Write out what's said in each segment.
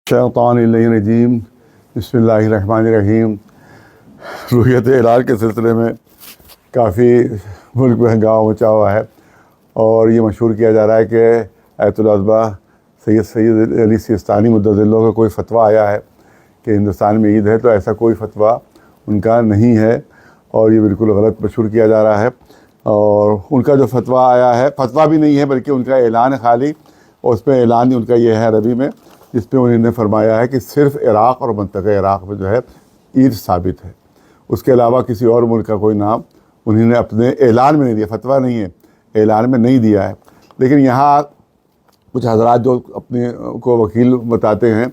شیطان الرجیم بسم اللہ الرحمن الرحیم۔ روحیت ہلال کے سلسلے میں کافی ملک میں ہنگامہ مچا ہوا ہے، اور یہ مشہور کیا جا رہا ہے کہ آیت العظمہ سید علی سیستانی مدظ اللہ کا کوئی فتویٰ آیا ہے کہ ہندوستان میں عید ہے، تو ایسا کوئی فتویٰ ان کا نہیں ہے، اور یہ بالکل غلط مشہور کیا جا رہا ہے۔ اور ان کا جو فتویٰ آیا ہے، فتویٰ بھی نہیں ہے بلکہ ان کا اعلان ہے خالی، اور اس میں اعلان ان کا یہ ہے عربی میں، جس پہ انہوں نے فرمایا ہے کہ صرف عراق اور منطقہ عراق میں جو ہے عید ثابت ہے، اس کے علاوہ کسی اور ملک کا کوئی نام انہوں نے اپنے اعلان میں نہیں دیا، فتویٰ نہیں ہے، اعلان میں نہیں دیا ہے۔ لیکن یہاں کچھ حضرات جو اپنے کو وکیل بتاتے ہیں،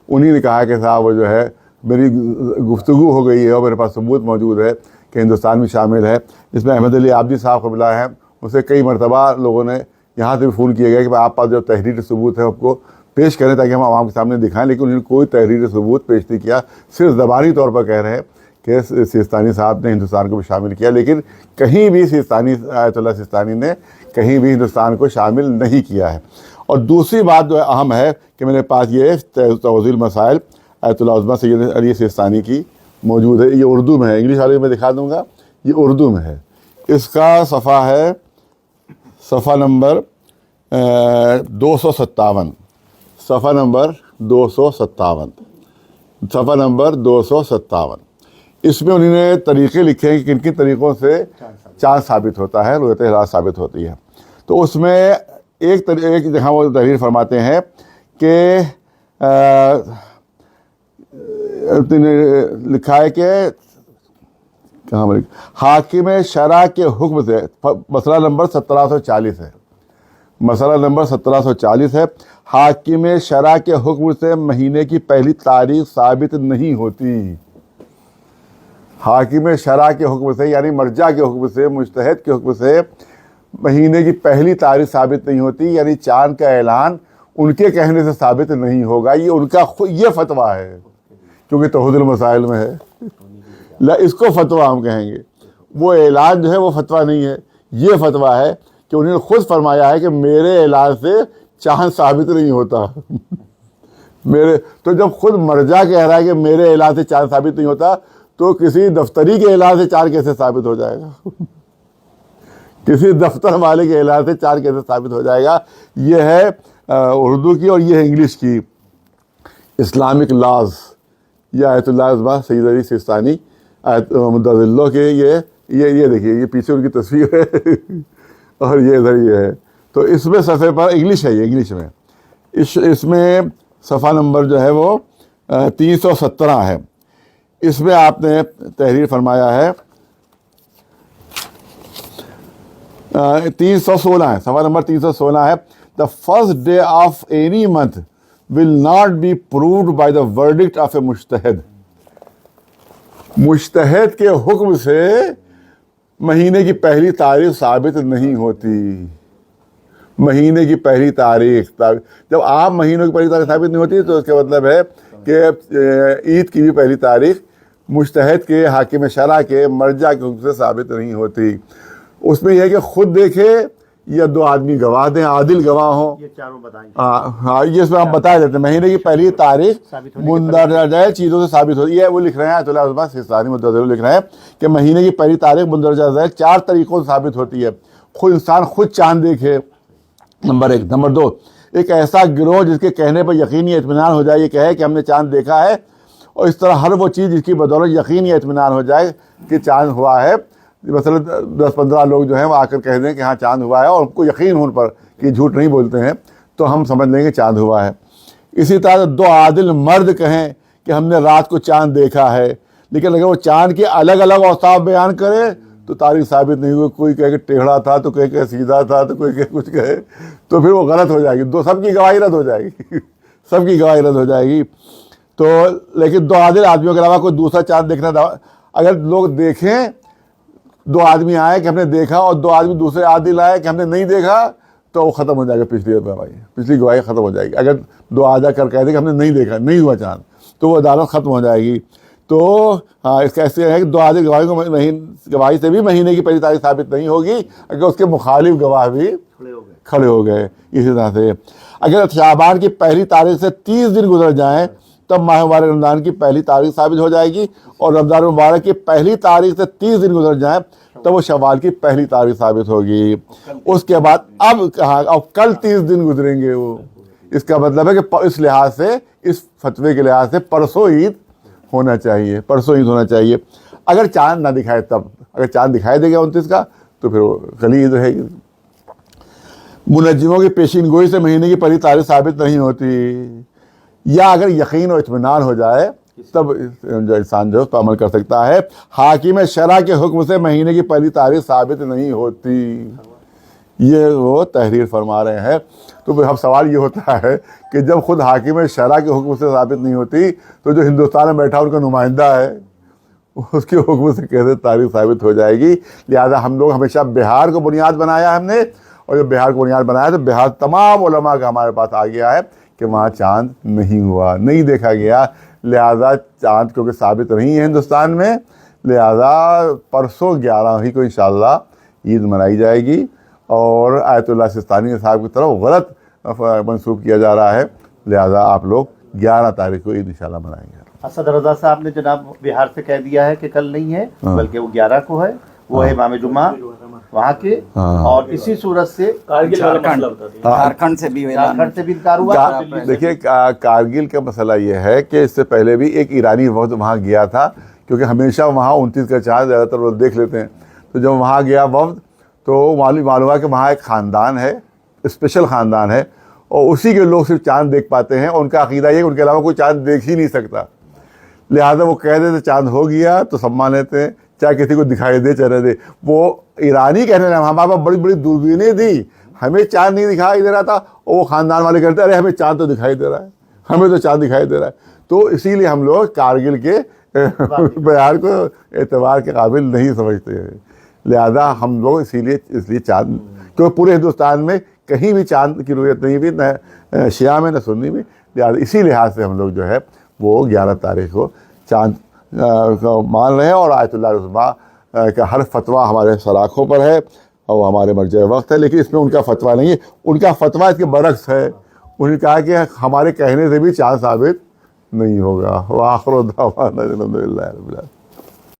انہی نے کہا کہ صاحب وہ جو ہے میری گفتگو ہو گئی ہے اور میرے پاس ثبوت موجود ہے کہ ہندوستان میں شامل ہے، جس میں احمد علی عابدی صاحب قبلہ ہیں، اسے کئی مرتبہ لوگوں نے یہاں سے بھی فون کیا گیا کہ آپ پاس جو تحریری ثبوت ہے آپ کو پیش کریں تاکہ ہم عوام کے سامنے دکھائیں، لیکن انہوں نے کوئی تحریری ثبوت پیش نہیں کیا، صرف زبانی طور پر کہہ رہے ہیں کہ سیستانی صاحب نے ہندوستان کو بھی شامل کیا، لیکن کہیں بھی آیت اللہ سیستانی نے کہیں بھی ہندوستان کو شامل نہیں کیا ہے۔ اور دوسری بات جو اہم ہے کہ میرے پاس یہ توضیح المسائل آیت العظمہ سید علی سیستانی کی موجود ہے، یہ اردو میں ہے، انگلش والے میں دکھا دوں گا، یہ اردو میں ہے، اس کا صفحہ ہے صفحہ نمبر 257، صفحہ نمبر 257، صفحہ نمبر 257۔ اس میں انہوں نے طریقے لکھے ہیں کہ کن کن طریقوں سے چاند ثابت ہوتا ہے، رویت ہلال ثابت ہوتی ہے۔ تو اس میں ایک جگہ وہ تحریر فرماتے ہیں کہ لکھا ہے کہ کہاں حاکم شرع کے حکم سے، مسئلہ نمبر 1740 ہے، مسئلہ نمبر 1740 ہے، حاکم شرع کے حکم سے مہینے کی پہلی تاریخ ثابت نہیں ہوتی۔ حاکم شرع کے حکم سے یعنی مرجع کے حکم سے، مجتہد کے حکم سے مہینے کی پہلی تاریخ ثابت نہیں ہوتی، یعنی چاند کا اعلان ان کے کہنے سے ثابت نہیں ہوگا، یہ ان کا یہ فتویٰ ہے، کیونکہ توحید المسائل میں ہے، اس کو فتویٰ ہم کہیں گے۔ وہ اعلان جو ہے وہ فتویٰ نہیں ہے، یہ فتویٰ ہے کہ انہوں نے خود فرمایا ہے کہ میرے اعلان سے چاند ثابت نہیں ہوتا۔ تو جب خود مرجع کہہ رہا ہے کہ میرے اعلان سے چاند ثابت نہیں ہوتا، تو کسی دفتری کے اعلان سے چاند کیسے ثابت ہو جائے گا؟ کسی دفتر والے کے اعلان سے چاند کیسے ثابت ہو جائے گا؟ یہ ہے اردو کی، اور یہ ہے انگلش کی اسلامک لاز، یہ آیت اللہ عظمہ سید علی سیستانی مدظ اللہ کے، یہ دیکھیے، یہ پیچھے ان کی تصویر ہے اور یہ ادھر یہ ہے۔ تو اس میں صفحے پر انگلش ہے، یہ انگلش میں، اس میں صفحہ نمبر جو ہے وہ 317 ہے۔ اس میں آپ نے تحریر فرمایا ہے 316 ہے، صفحہ نمبر 316 ہے، the first day of any month will not be proved by the verdict of a مجتہد۔ مجتہد کے حکم سے مہینے کی پہلی تاریخ ثابت نہیں ہوتی۔ مہینے کی پہلی تاریخ، جب عام مہینوں کی پہلی تاریخ ثابت نہیں ہوتی تو اس کا مطلب ہے کہ عید کی بھی پہلی تاریخ مجتہد کے، حاکم شرع کے، مرجع کے حکم سے ثابت نہیں ہوتی۔ اس میں یہ ہے کہ خود دیکھے یا دو آدمی گواہ دیں، عادل گواہ ہوں، یہ چاروں بتائیں۔ ہاں، یہ اس میں ہم بتا دیتے ہیں، مہینے کی پہلی تاریخ مندرجہ ذیل چیزوں سے ثابت ہوتی ہے۔ وہ لکھ رہے ہیں آیت اللہ عظمہ سیستانی مدظ اللہ لکھ رہے ہیں کہ مہینے کی پہلی تاریخ مندرجہ ذیل 4 طریقوں سے ثابت ہوتی ہے۔ خود انسان خود چاند دیکھے، نمبر 1۔ نمبر 2، ایک ایسا گروہ جس کے کہنے پر یقینی اطمینان ہو جائے، یہ کہے کہ ہم نے چاند دیکھا ہے، اور اس طرح ہر وہ چیز جس کی بدولت یقینی اطمینان ہو جائے کہ چاند ہوا ہے۔ مثلا 10-15 لوگ جو ہیں وہ آ کر کہہ دیں کہ ہاں چاند ہوا ہے، اور ان کو یقین ان پر کہ جھوٹ نہیں بولتے ہیں، تو ہم سمجھ لیں گے چاند ہوا ہے۔ اسی طرح 2 عادل مرد کہیں کہ ہم نے رات کو چاند دیکھا ہے، لیکن اگر وہ چاند کے الگ الگ اوصاف بیان کرے تو تاریخ ثابت نہیں ہوئی، کوئی کہے کہ ٹیڑھا تھا، تو کوئی کہے سیدھا تھا، تو کوئی کہے کچھ کہے، تو پھر وہ غلط ہو جائے گی، سب کی گواہی رد ہو جائے گی، سب کی گواہی رد ہو جائے گی۔ تو لیکن 2 عادل آدمیوں کے علاوہ کوئی دوسرا چاند دیکھنا، اگر لوگ دیکھیں، 2 آدمی آئے کہ ہم نے دیکھا اور 2 آدمی دوسرے عادل آئے کہ ہم نے نہیں دیکھا، تو وہ ختم ہو جائے گا، پچھلی گواہی ختم ہو جائے گی۔ اگر 2 آ جا کر کہہ دیں کہ ہم نے نہیں دیکھا، نہیں ہوا چاند، تو وہ عدالت ختم ہو جائے گی۔ تو ہاں، اس کا ایسے ہے کہ 2 عادل گواہی سے بھی مہینے کی پہلی تاریخ ثابت نہیں ہوگی اگر اس کے مخالف گواہ بھی کھڑے ہو گئے۔ کھڑے ہو گئے. اسی طرح سے اگر شعبان کی پہلی تاریخ سے 30 دن گزر جائیں تب ماہ مبارک رمضان کی پہلی تاریخ ثابت ہو جائے گی, اور رمضان مبارک کی پہلی تاریخ سے 30 دن گزر جائیں تب وہ شوال کی پہلی تاریخ ثابت ہوگی. اس کے بعد اب کہاں, اب کل 30 دن گزریں گے وہ. اس کا مطلب ہے کہ اس لحاظ سے, اس فتوے کے لحاظ سے پرسوں عید ہونا چاہیے, پرسوں عید ہونا چاہیے. اگر چاند نہ دکھائے تب, اگر چاند دکھائی دے گا 29 کا تو پھر وہ کل عید رہے گی. منجموں کی پیشین گوئی سے مہینے کی پہلی تاریخ ثابت نہیں ہوتی, یا اگر یقین و اطمینان ہو جائے تب جو انسان جو اس پر عمل کر سکتا ہے. حاکم شرع کے حکم سے مہینے کی پہلی تاریخ ثابت نہیں ہوتی, یہ وہ تحریر فرما رہے ہیں. تو پھر اب سوال یہ ہوتا ہے کہ جب خود حاکم شرع کے حکم سے ثابت نہیں ہوتی تو جو ہندوستان میں بیٹھا ان کا نمائندہ ہے اس کے حکم سے کیسے تاریخ ثابت ہو جائے گی. لہٰذا ہم لوگ ہمیشہ بہار کو بنیاد بنایا ہم نے, اور جب بہار کو بنیاد بنایا تو بہار تمام علماء کا ہمارے پاس آ گیا ہے کہ وہاں چاند نہیں ہوا, نہیں دیکھا گیا. لہٰذا چاند کیونکہ ثابت نہیں ہے ہندوستان میں, لہٰذا پرسوں 11 ہی کو انشاءاللہ عید منائی جائے گی. اور آیت اللہ سستانی صاحب کی طرف غلط منسوب کیا جا رہا ہے, لہٰذا آپ لوگ 11 تاریخ کو عید انشاءاللہ منائیں گے. اسد رضا صاحب نے جناب بہار سے کہہ دیا ہے کہ کل نہیں ہے بلکہ وہ 11 کو ہے, وہ ہے امام جمعہ وہاں کے. اور اسی صورت سے جھارکھنڈ سے بھی انکار ہوا. دیکھیے کارگل کا مسئلہ یہ ہے کہ اس سے پہلے بھی ایک ایرانی وفد وہاں گیا تھا, کیونکہ ہمیشہ وہاں 29 کا چاند زیادہ تر لوگ دیکھ لیتے ہیں. تو جب وہاں گیا وفد تو معلوم ہوا کہ وہاں ایک خاندان ہے, اسپیشل خاندان ہے, اور اسی کے لوگ صرف چاند دیکھ پاتے ہیں. ان کا عقیدہ یہ کہ ان کے علاوہ کوئی چاند دیکھ ہی نہیں سکتا. لہٰذا وہ کہہ دیتے چاند ہو گیا تو سب مان لیتے ہیں, چاہے کسی کو دکھائی دے چلے دے. وہ ایرانی کہنے لگے ہمارے پاس بڑی بڑی دوربینیں دی, ہمیں چاند نہیں دکھائی دے رہا تھا. اور وہ خاندان والے کہتے ارے ہمیں چاند تو دکھائی دے رہا ہے, ہمیں تو چاند دکھائی دے رہا ہے. تو اسی لیے ہم لوگ کارگل کے بہار کو اعتبار کے قابل نہیں سمجھتے ہیں. لہذا ہم لوگ اس لیے چاند, کیونکہ پورے ہندوستان میں کہیں بھی چاند کی رویت نہیں بھی, نہ شیعہ میں نہ سنی میں. لہٰذا اسی لحاظ سے ہم لوگ جو ہے وہ 11 تاریخ کو چاند کو مان رہے ہیں. اور آیت اللہ العظمیٰ کا ہر فتویٰ ہمارے سلاخوں پر ہے اور وہ ہمارے مرجع وقت ہے, لیکن اس میں ان کا فتویٰ نہیں ہے. ان کا فتویٰ اس کے برعکس ہے. انہوں نے کہا کہ ہمارے کہنے سے بھی چاند ثابت نہیں ہوگا. وآخر دعوانا الحمدللہ رب العالمین.